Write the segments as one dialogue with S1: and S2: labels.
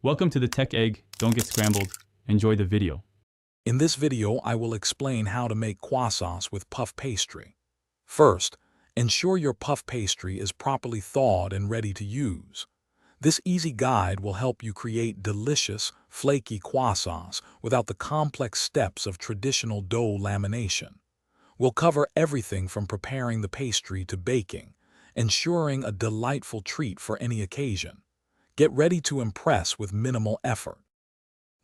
S1: Welcome to the Tech Egg. Don't get scrambled. Enjoy the video.
S2: In this video, I will explain how to make croissants with puff pastry. First, ensure your puff pastry is properly thawed and ready to use. This easy guide will help you create delicious, flaky croissants without the complex steps of traditional dough lamination. We'll cover everything from preparing the pastry to baking, ensuring a delightful treat for any occasion. Get ready to impress with minimal effort.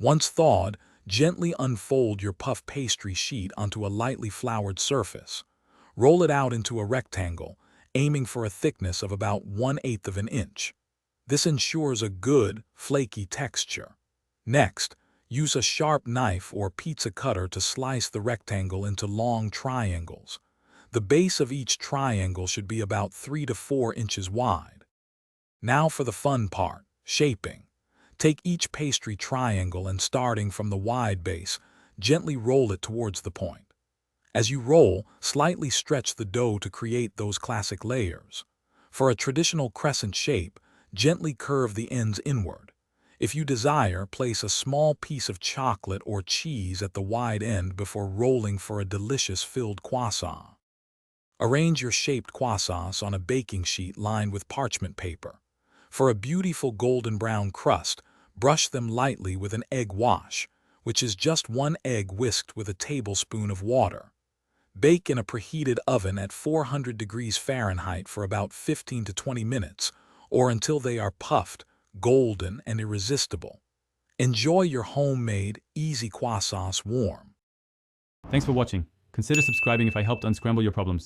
S2: Once thawed, gently unfold your puff pastry sheet onto a lightly floured surface. Roll it out into a rectangle, aiming for a thickness of about 1/8 of an inch. This ensures a good, flaky texture. Next, use a sharp knife or pizza cutter to slice the rectangle into long triangles. The base of each triangle should be about 3 to 4 inches wide. Now for the fun part, shaping. Take each pastry triangle and starting from the wide base, gently roll it towards the point. As you roll, slightly stretch the dough to create those classic layers. For a traditional crescent shape, gently curve the ends inward. If you desire, place a small piece of chocolate or cheese at the wide end before rolling for a delicious filled croissant. Arrange your shaped croissants on a baking sheet lined with parchment paper. For a beautiful golden brown crust, brush them lightly with an egg wash, which is just 1 egg whisked with a tablespoon of water. Bake in a preheated oven at 400 degrees Fahrenheit for about 15 to 20 minutes, or until they are puffed, golden, and irresistible. Enjoy your homemade, easy croissants warm.
S1: Thanks for watching. Consider subscribing if I helped unscramble your problems.